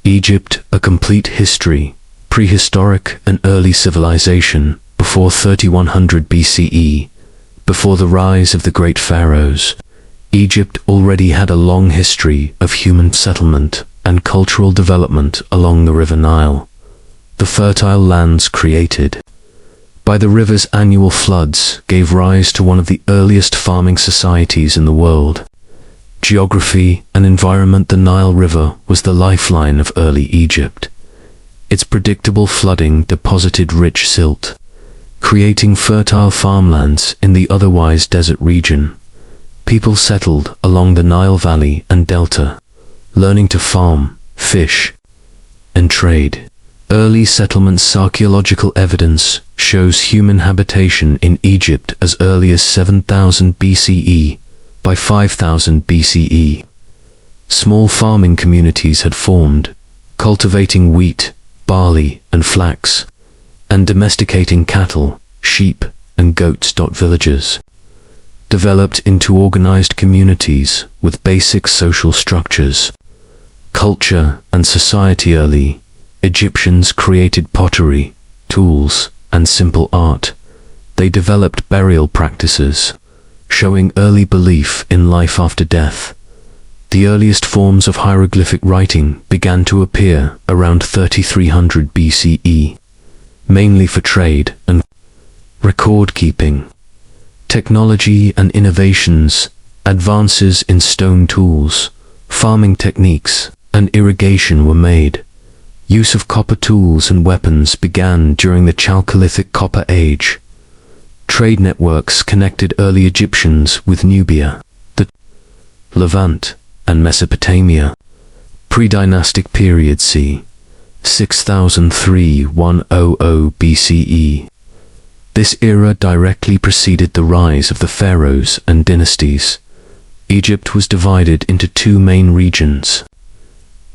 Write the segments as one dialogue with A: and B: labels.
A: Egypt, a complete history, prehistoric and early civilization, before 3100 BCE, before the rise of the great pharaohs. Egypt already had a long history of human settlement and cultural development along the River Nile, the fertile lands created by the river's annual floods gave rise to one of the earliest farming societies in the world. Geography and environment. The Nile River was the lifeline of early Egypt. Its predictable flooding deposited rich silt, creating fertile farmlands in the otherwise desert region. People settled along the Nile Valley and Delta, learning to farm, fish, and trade. Early settlements. Archaeological evidence shows human habitation in Egypt as early as 7000 BCE. By 5000 BCE, small farming communities had formed, cultivating wheat, barley, and flax, and domesticating cattle, sheep, and goats. Villages developed into organized communities with basic social structures, culture, and society. Early Egyptians created pottery, tools, and simple art. They developed burial practices, showing early belief in life after death. The earliest forms of hieroglyphic writing began to appear around 3300 BCE, mainly for trade and record-keeping. Technology and innovations. Advances in stone tools, farming techniques, and irrigation were made. Use of copper tools and weapons began during the Chalcolithic Copper Age. Trade networks connected early Egyptians with Nubia, the Levant, and Mesopotamia. Pre-dynastic period. c. 6003–100 BCE. This era directly preceded the rise of the pharaohs and dynasties. Egypt was divided into two main regions.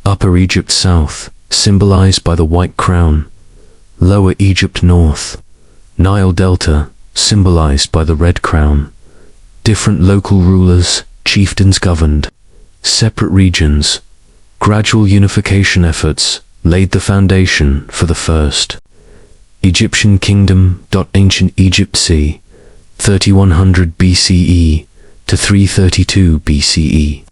A: Upper Egypt South, symbolized by the white crown. Lower Egypt North. Nile Delta, symbolized by the red crown. Different local rulers, chieftains governed separate regions. Gradual unification efforts laid the foundation for the first Egyptian kingdom. Ancient Egypt c. 3100 BCE to 332 BCE.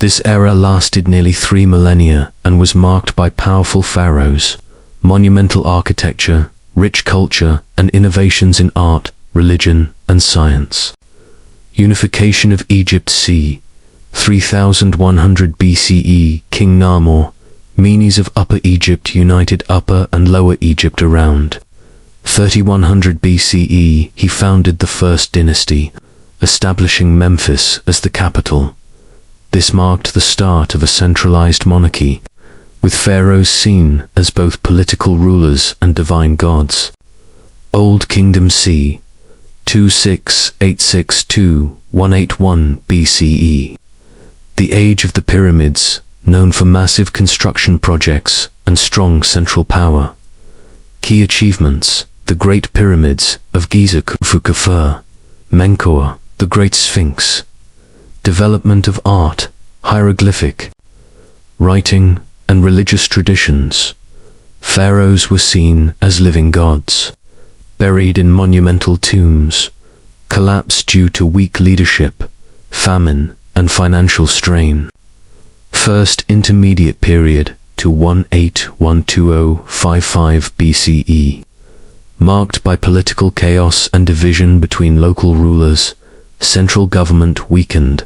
A: This era lasted nearly 3 millennia and was marked by powerful pharaohs, monumental architecture, rich culture, and innovations in art, religion, and science. Unification of Egypt c. 3100 BCE. King Narmer, Menes of Upper Egypt united Upper and Lower Egypt around 3100 BCE. He founded the first dynasty, establishing Memphis as the capital. This marked the start of a centralized monarchy, with pharaohs seen as both political rulers and divine gods. Old Kingdom c. 2686–181 BCE. The Age of the Pyramids, known for massive construction projects and strong central power. Key achievements: the Great Pyramids of Giza, Khufu Khafre, Menkaure, the Great Sphinx. Development of art, hieroglyphic writing, and religious traditions. Pharaohs were seen as living gods, buried in monumental tombs. Collapse due to weak leadership, famine, and financial strain. First Intermediate Period to 18–120–55 BCE. Marked by political chaos and division between local rulers, central government weakened,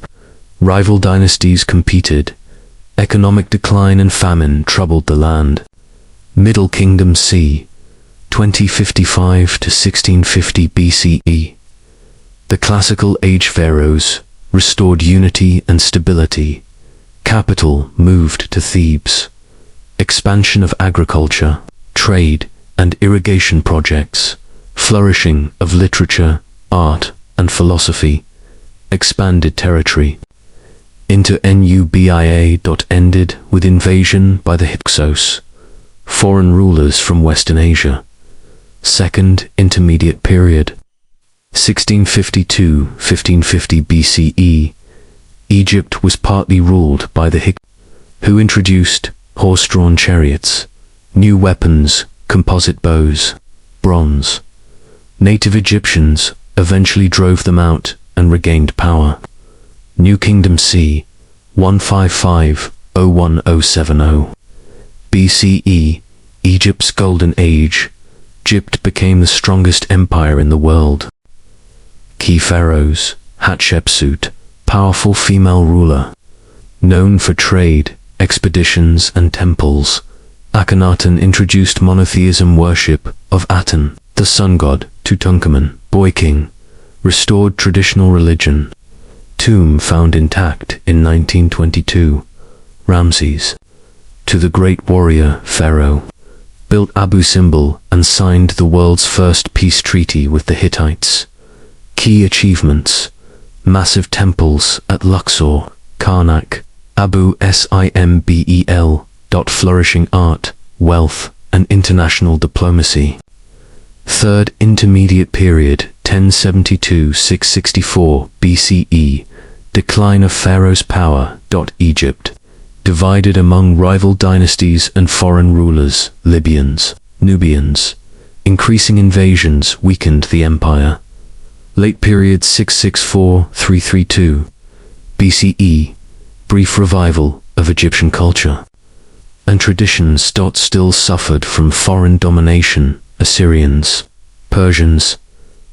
A: rival dynasties competed, economic decline and famine troubled the land. Middle Kingdom c. 2055–1650 BCE. The Classical Age pharaohs restored unity and stability. Capital moved to Thebes. Expansion of agriculture, trade, and irrigation projects. Flourishing of literature, art, and philosophy. Expanded territory. Into Nubia. Ended with invasion by the Hyksos, foreign rulers from Western Asia. Second Intermediate Period. 1652–1550 BCE. Egypt was partly ruled by the Hyksos, who introduced horse-drawn chariots, new weapons, composite bows, bronze. Native Egyptians eventually drove them out and regained power. New Kingdom c. 155-01070. BCE, Egypt's Golden Age. Egypt became the strongest empire in the world. Key pharaohs: Hatshepsut, powerful female ruler, known for trade, expeditions and temples. Akhenaten introduced monotheism worship of Aten, the sun god. Tutankhamun, boy king, restored traditional religion. Tomb found intact in 1922. Ramses, to the great warrior Pharaoh, built Abu Simbel and signed the world's first peace treaty with the Hittites. Key achievements: massive temples at Luxor, Karnak, Abu Simbel. Flourishing art, wealth, and international diplomacy. Third Intermediate Period, 1072-664 BCE. Decline of Pharaoh's power. Egypt, divided among rival dynasties and foreign rulers. Libyans, Nubians. Increasing invasions weakened the empire. Late Period, 664-332 BCE. Brief revival of Egyptian culture and traditions. Still suffered from foreign domination. Assyrians, Persians,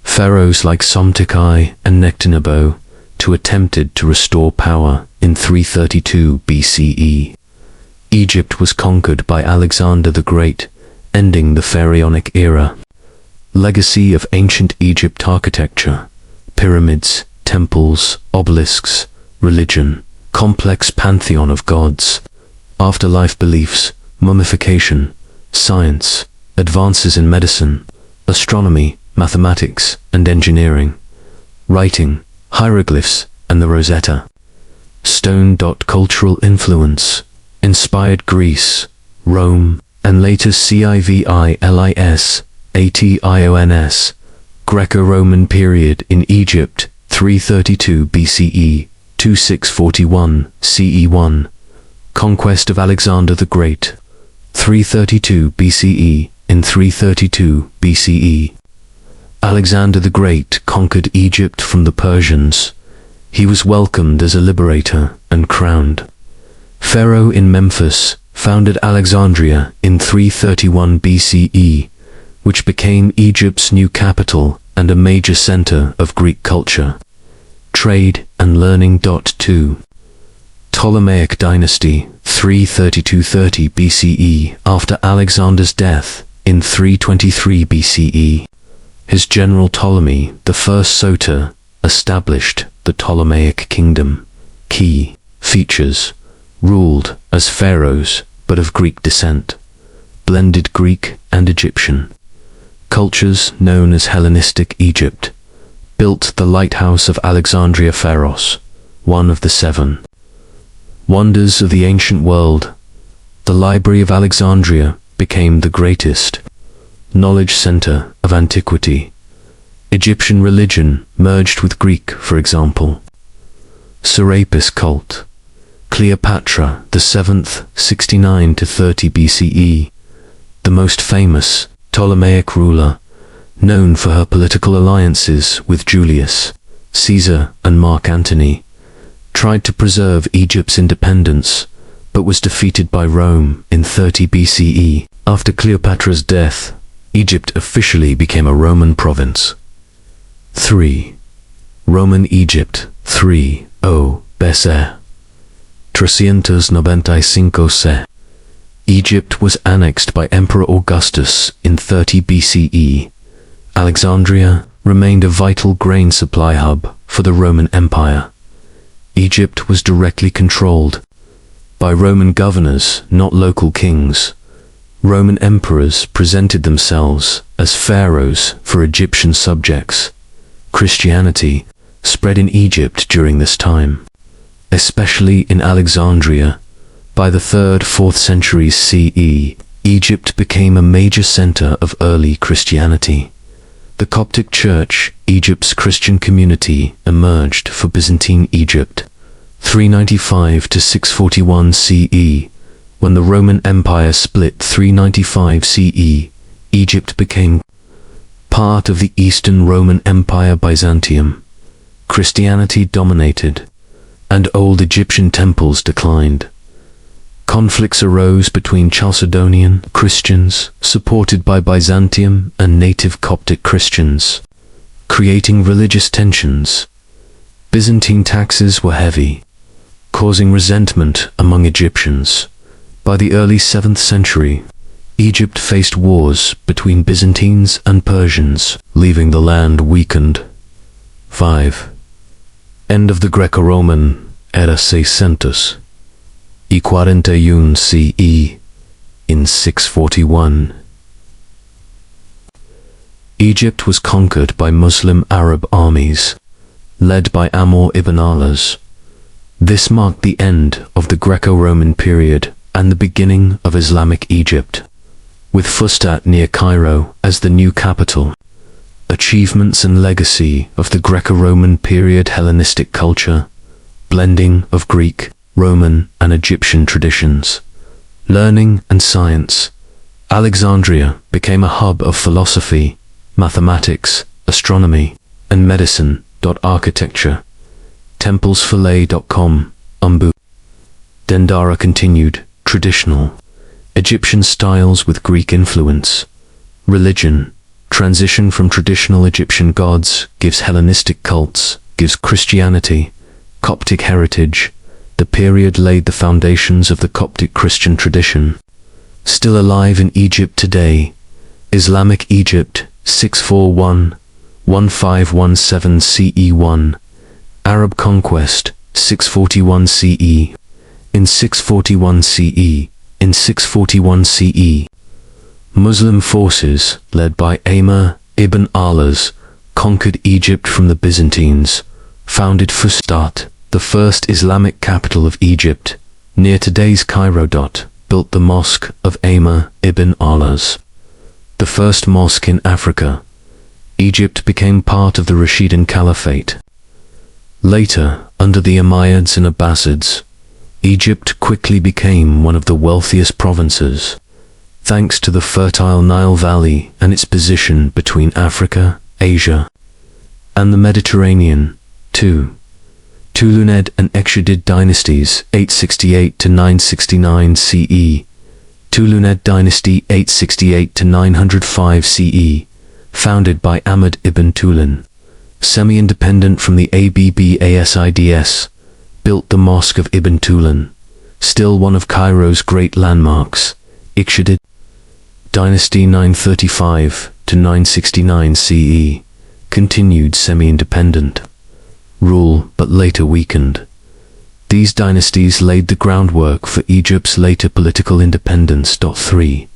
A: pharaohs like Somtikai and Nectanebo attempted to restore power in 332 BCE. Egypt was conquered by Alexander the Great, ending the Pharaonic era. Legacy of ancient Egypt architecture: pyramids, temples, obelisks, religion, complex pantheon of gods, afterlife beliefs, mummification, science, advances in medicine, astronomy, mathematics, and engineering, writing, hieroglyphs, and the Rosetta Stone. Cultural influence: inspired Greece, Rome, and later Civilis Ations. Greco-Roman period in Egypt, 332 BCE, 2641 CE1. Conquest of Alexander the Great, 332 BCE. In 332 BCE, Alexander the Great conquered Egypt from the Persians. He was welcomed as a liberator and crowned pharaoh in Memphis, founded Alexandria in 331 BCE, which became Egypt's new capital and a major center of Greek culture, trade, and learning. 2. Ptolemaic dynasty, 332-30 BCE. After Alexander's death in 323 BCE, his general Ptolemy I Soter established the Ptolemaic kingdom. Key features: ruled as pharaohs but of Greek descent, blended Greek and Egyptian. Cultures known as Hellenistic Egypt, built the lighthouse of Alexandria. Pharaohs, one of the 7 wonders of the ancient world. The Library of Alexandria became the greatest knowledge center of antiquity. Egyptian religion merged with Greek, for example. Serapis cult. Cleopatra the 7th, 69-30 BCE, the most famous Ptolemaic ruler, known for her political alliances with Julius Caesar and Mark Antony, tried to preserve Egypt's independence, but was defeated by Rome in 30 BCE. After Cleopatra's death, Egypt officially became a Roman province. 3. Roman Egypt, 3 BC. 395 C. Egypt was annexed by Emperor Augustus in 30 BCE. Alexandria remained a vital grain supply hub for the Roman Empire. Egypt was directly controlled by Roman governors, not local kings. Roman emperors presented themselves as pharaohs for Egyptian subjects. Christianity spread in Egypt during this time, especially in Alexandria. By the 3rd-4th centuries CE, Egypt became a major center of early Christianity. The Coptic Church, Egypt's Christian community, emerged for Byzantine Egypt, 395 to 641 CE, When the Roman Empire split 395 CE, Egypt became part of the Eastern Roman Empire Byzantium. Christianity dominated, and old Egyptian temples declined. Conflicts arose between Chalcedonian Christians, supported by Byzantium, and native Coptic Christians, creating religious tensions. Byzantine taxes were heavy, causing resentment among Egyptians. By the early 7th century, Egypt faced wars between Byzantines and Persians, leaving the land weakened. 5. End of the Greco-Roman era 600 y 41 CE. In 641, Egypt was conquered by Muslim Arab armies, led by Amr ibn Alas. This marked the end of the Greco-Roman period and the beginning of Islamic Egypt, with Fustat near Cairo as the new capital. Achievements and legacy of the Greco-Roman period: Hellenistic culture, blending of Greek, Roman, and Egyptian traditions. Learning and science. Alexandria became a hub of philosophy, mathematics, astronomy, and medicine. Architecture. Templesfalay.com, Umbu. Dendara continued, traditional. Egyptian styles with Greek influence. Religion. Transition from traditional Egyptian gods gives Hellenistic cults, gives Christianity. Coptic heritage. The period laid the foundations of the Coptic Christian tradition. Still alive in Egypt today. Islamic Egypt, 641-1517 CE1. Arab conquest, 641 CE. In 641 CE. In 641 CE. Muslim forces, led by Amr ibn Alas, conquered Egypt from the Byzantines, founded Fustat, the first Islamic capital of Egypt, near today's Cairo. Built the Mosque of Amr ibn Alas, the first mosque in Africa. Egypt became part of the Rashidun Caliphate. Later, under the Umayyads and Abbasids, Egypt quickly became one of the wealthiest provinces, thanks to the fertile Nile Valley and its position between Africa, Asia, and the Mediterranean. 2. Tuluned and Exudid dynasties, 868 to 969 CE. Tuluned dynasty, 868 to 905 CE, founded by Ahmad ibn Tulun, semi-independent from the Abbasids, built the Mosque of Ibn Tulun, still one of Cairo's great landmarks. Exudid dynasty, 935 to 969 CE, continued semi-independent rule but later weakened. These dynasties laid the groundwork for Egypt's later political independence. 3.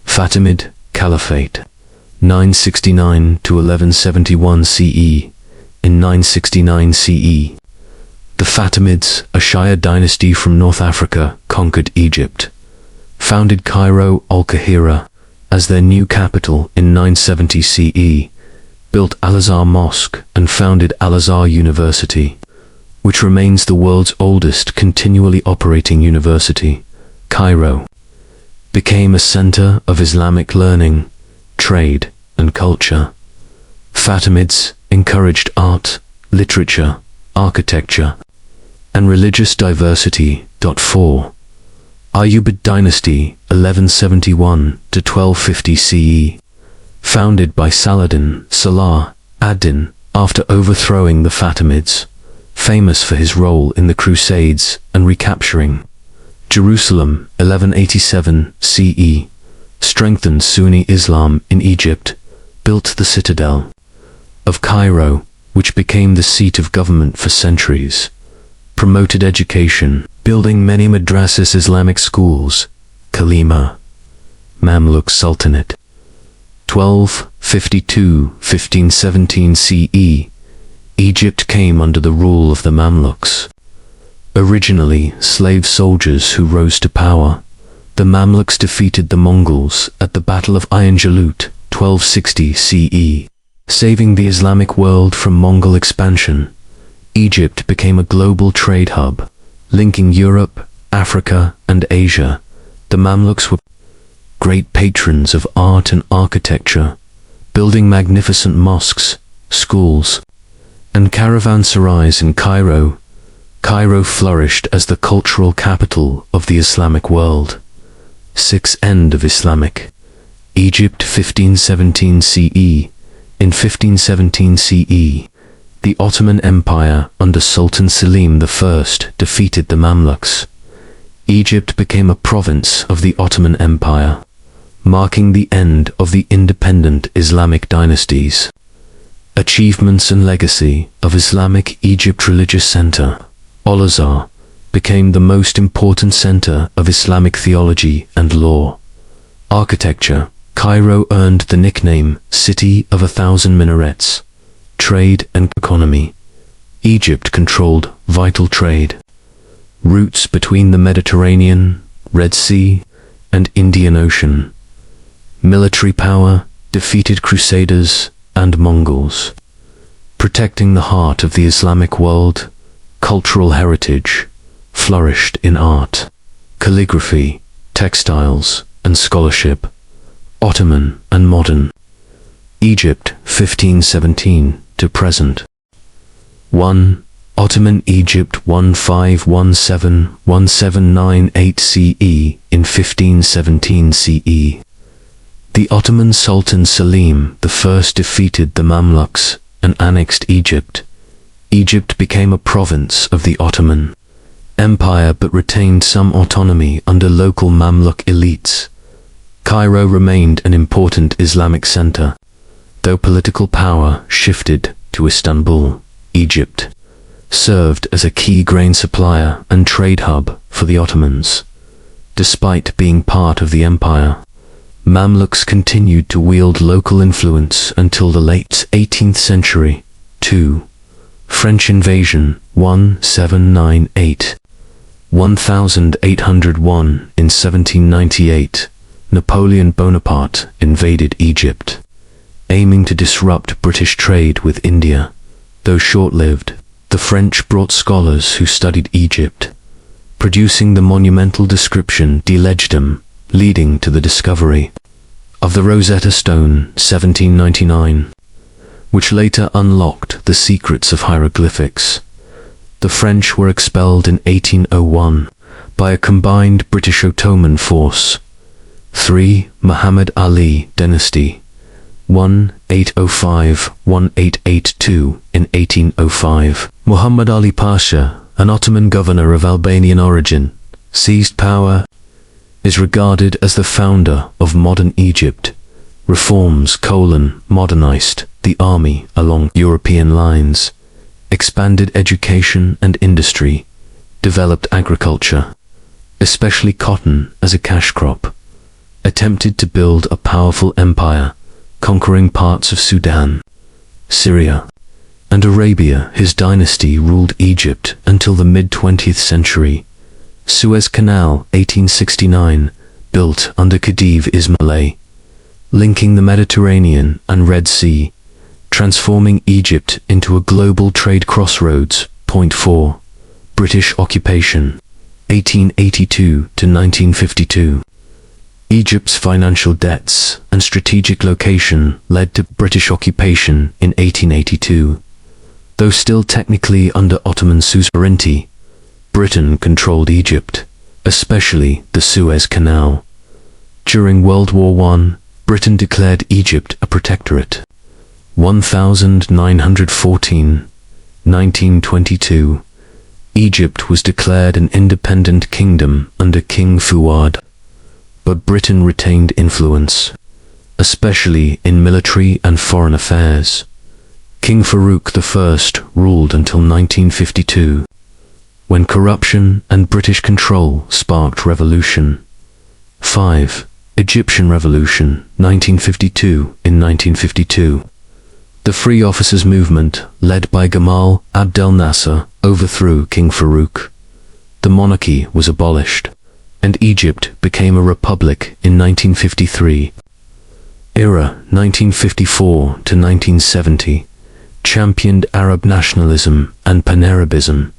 A: Fatimid Caliphate, 969 to 1171 CE. In 969 CE, the Fatimids, a Shia dynasty from North Africa, conquered Egypt, founded Cairo al-Qahira as their new capital in 970 CE, built Al-Azhar Mosque and founded Al-Azhar University, which remains the world's oldest continually operating university. Cairo became a center of Islamic learning, trade, and culture. Fatimids encouraged art, literature, architecture, and religious diversity. 4. Ayyubid dynasty, 1171 to 1250 CE, founded by Saladin Salah ad-Din after overthrowing the Fatimids, famous for his role in the Crusades and recapturing Jerusalem. 1187 CE, strengthened Sunni Islam in Egypt, built the citadel of Cairo, which became the seat of government for centuries, promoted education, building many madrasas, Islamic schools. Kalima, Mamluk Sultanate, 1252-1517 CE. Egypt came under the rule of the Mamluks. Originally slave soldiers who rose to power, the Mamluks defeated the Mongols at the Battle of Ain Jalut, 1260 CE. Saving the Islamic world from Mongol expansion, Egypt became a global trade hub, linking Europe, Africa, and Asia. The Mamluks were great patrons of art and architecture, building magnificent mosques, schools, and caravanserais in Cairo. Cairo flourished as the cultural capital of the Islamic world. 6. End of Islamic. Egypt 1517 CE. In 1517 CE, the Ottoman Empire under Sultan Selim I defeated the Mamluks. Egypt became a province of the Ottoman Empire, marking the end of the independent Islamic dynasties. Achievements and legacy of Islamic Egypt. Religious center. Al-Azhar became the most important center of Islamic theology and law. Architecture. Cairo earned the nickname City of 1,000 Minarets. Trade and economy. Egypt controlled vital trade routes between the Mediterranean, Red Sea, and Indian Ocean. Military power defeated Crusaders and Mongols. Protecting the heart of the Islamic world, cultural heritage flourished in art, calligraphy, textiles, and scholarship. Ottoman and modern. Egypt 1517 to present. 1. Ottoman Egypt 1517-1798 CE. In 1517 CE, the Ottoman Sultan Selim I defeated the Mamluks and annexed Egypt. Egypt became a province of the Ottoman Empire but retained some autonomy under local Mamluk elites. Cairo remained an important Islamic center, though political power shifted to Istanbul. Egypt served as a key grain supplier and trade hub for the Ottomans. Despite being part of the empire, Mamluks continued to wield local influence until the late 18th century. 2. French invasion 1798. 1801. In 1798, Napoleon Bonaparte invaded Egypt, aiming to disrupt British trade with India. Though short-lived, the French brought scholars who studied Egypt, producing the monumental description De Legedem, leading to the discovery of the Rosetta Stone 1799, which later unlocked the secrets of hieroglyphics. The French were expelled in 1801 by a combined British-Ottoman force. 3. Muhammad Ali dynasty 1805-1882. In 1805, Muhammad Ali Pasha, an Ottoman governor of Albanian origin, seized power. Is regarded as the founder of modern Egypt. Reforms: modernized the army along European lines, expanded education and industry, developed agriculture, especially cotton as a cash crop, attempted to build a powerful empire, conquering parts of Sudan, Syria, and Arabia. His dynasty ruled Egypt until the mid-20th century. Suez Canal 1869, built under Khedive Ismail, linking the Mediterranean and Red Sea, transforming Egypt into a global trade crossroads. 4. British occupation 1882 to 1952. Egypt's financial debts and strategic location led to British occupation in 1882. Though still technically under Ottoman suzerainty, Britain controlled Egypt, especially the Suez Canal. During World War I, Britain declared Egypt a protectorate. 1914, 1922, Egypt was declared an independent kingdom under King Fuad, but Britain retained influence, especially in military and foreign affairs. King Farouk I ruled until 1952, when corruption and British control sparked revolution. 5. Egyptian Revolution 1952. In 1952, the Free Officers Movement, led by Gamal Abdel Nasser, overthrew King Farouk. The monarchy was abolished, and Egypt became a republic in 1953. Era 1954 to 1970, championed Arab nationalism and Pan-Arabism,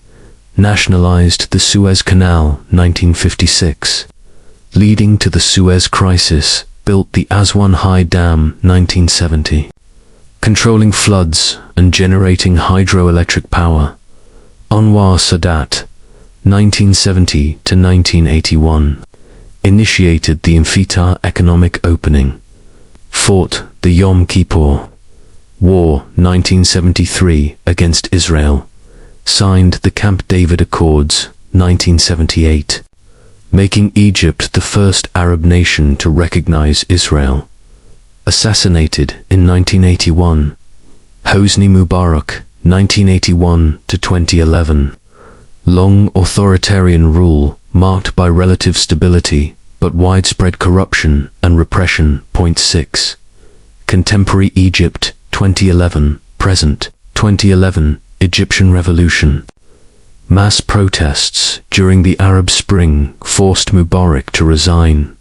A: nationalized the Suez Canal 1956, leading to the Suez Crisis, built the Aswan High Dam 1970. Controlling floods and generating hydroelectric power. Anwar Sadat, 1970 to 1981, initiated the Infitah economic opening. Fought the Yom Kippur War 1973 against Israel. Signed the Camp David Accords 1978, making Egypt the first Arab nation to recognize Israel. Assassinated in 1981. Hosni Mubarak, 1981 to 2011. Long authoritarian rule marked by relative stability but widespread corruption and repression. 6. Contemporary Egypt 2011, present. 2011 Egyptian Revolution. Mass protests during the Arab Spring forced Mubarak to resign.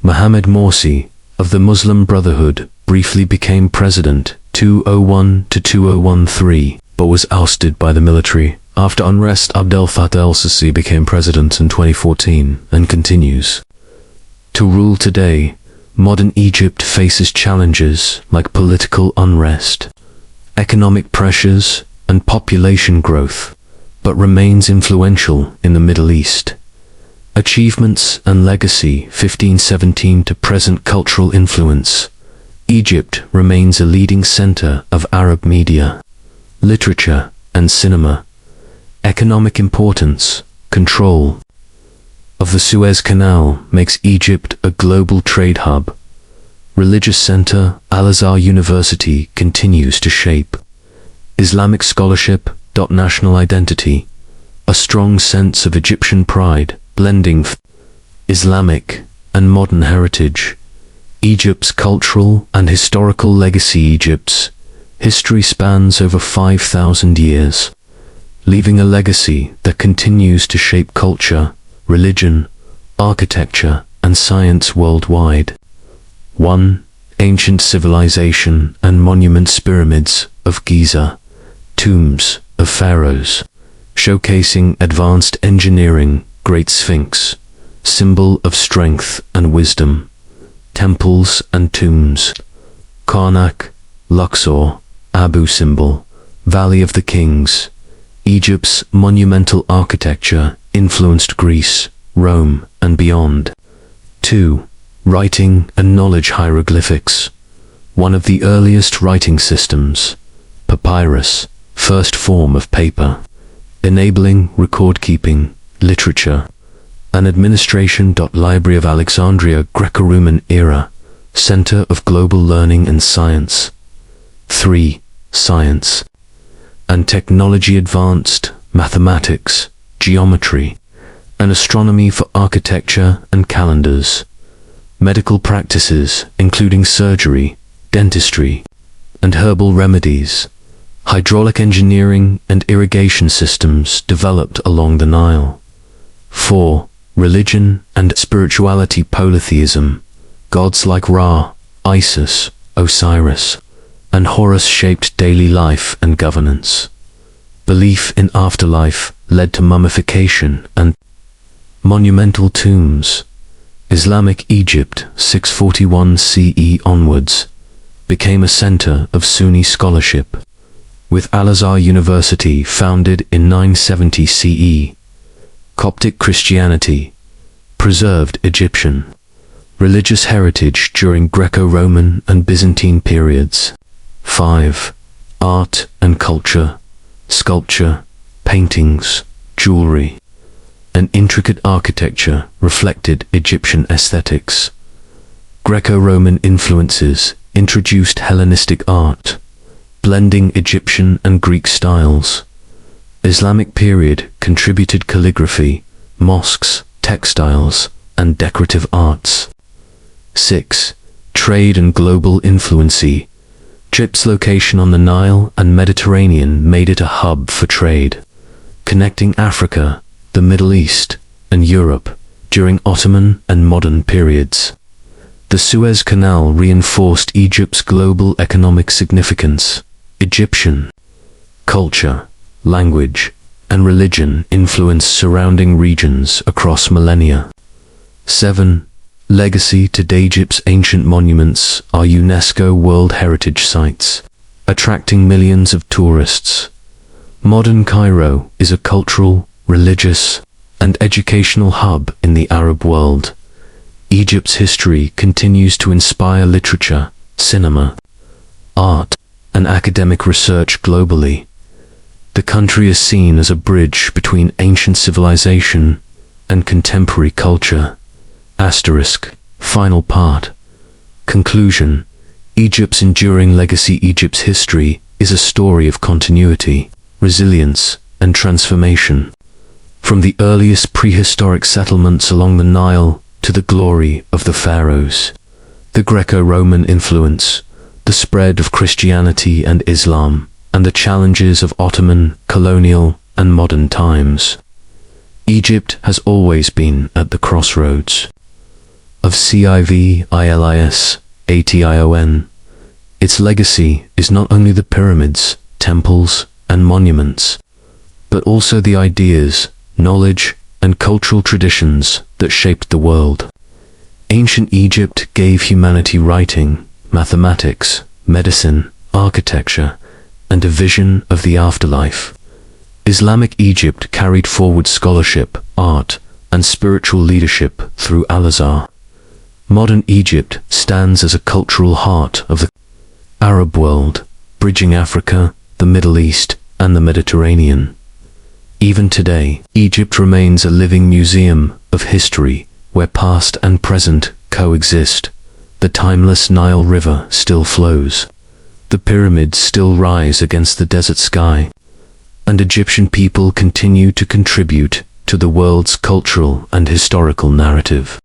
A: Mohammed Morsi, of the Muslim Brotherhood, briefly became president 2001 to 2013, but was ousted by the military. After unrest, Abdel Fattah el-Sisi became president in 2014 and continues to rule today. Modern Egypt faces challenges like political unrest, economic pressures, and population growth, but remains influential in the Middle East. Achievements and legacy 1517 to present. Cultural influence. Egypt remains a leading center of Arab media, literature, and cinema. Economic importance. Control of the Suez Canal makes Egypt a global trade hub. Religious center. Al-Azhar University continues to shape Islamic scholarship. National identity. A strong sense of Egyptian pride, blending Islamic and modern heritage. Egypt's cultural and historical legacy. Egypt's history spans over 5,000 years, leaving a legacy that continues to shape culture, religion, architecture, and science worldwide. 1. Ancient civilization and monuments. Pyramids of Giza, tombs of pharaohs, showcasing advanced engineering. Great Sphinx, symbol of strength and wisdom. Temples and tombs. Karnak, Luxor, Abu Simbel, Valley of the Kings. Egypt's monumental architecture influenced Greece, Rome, and beyond. 2. Writing and knowledge. Hieroglyphics, one of the earliest writing systems. Papyrus, first form of paper, enabling record-keeping, literature, and administration. Library of Alexandria. Greco-Roman era, center of global learning and science. 3. Science and technology. Advanced mathematics, geometry, and astronomy for architecture and calendars. Medical practices, including surgery, dentistry, and herbal remedies. Hydraulic engineering and irrigation systems developed along the Nile. 4. Religion and spirituality. Polytheism, gods like Ra, Isis, Osiris, and Horus shaped daily life and governance. Belief in afterlife led to mummification and monumental tombs. Islamic Egypt, 641 CE onwards, became a center of Sunni scholarship, with Al-Azhar University founded in 970 CE. Coptic Christianity, preserved Egyptian religious heritage during Greco-Roman and Byzantine periods. 5. Art and culture, sculpture, paintings, jewelry, and intricate architecture reflected Egyptian aesthetics. Greco-Roman influences introduced Hellenistic art, blending Egyptian and Greek styles. Islamic period contributed calligraphy, mosques, textiles, and decorative arts. 6. Trade and global influence. Egypt's location on the Nile and Mediterranean made it a hub for trade, connecting Africa, the Middle East, and Europe during Ottoman and modern periods. The Suez Canal reinforced Egypt's global economic significance. Egyptian culture, language, and religion influenced surrounding regions across millennia. 7. Legacy. Today Egypt's ancient monuments are UNESCO World Heritage Sites, attracting millions of tourists. Modern Cairo is a cultural, religious, and educational hub in the Arab world. Egypt's history continues to inspire literature, cinema, art, and academic research globally. The country is seen as a bridge between ancient civilization and contemporary culture. Asterisk. Final part. Conclusion. Egypt's enduring legacy. Egypt's history is a story of continuity, resilience, and transformation. From the earliest prehistoric settlements along the Nile to the glory of the Pharaohs, the Greco-Roman influence, the spread of Christianity and Islam, and the challenges of Ottoman, colonial, and modern times, Egypt has always been at the crossroads of civilization. Its legacy is not only the pyramids, temples, and monuments, but also the ideas, knowledge, and cultural traditions that shaped the world. Ancient Egypt gave humanity writing, mathematics, medicine, architecture, and a vision of the afterlife. Islamic Egypt carried forward scholarship, art, and spiritual leadership through Al-Azhar. Modern Egypt stands as a cultural heart of the Arab world, bridging Africa, the Middle East, and the Mediterranean. Even today, Egypt remains a living museum of history where past and present coexist. The timeless Nile River still flows. The pyramids still rise against the desert sky. And Egyptian people continue to contribute to the world's cultural and historical narrative.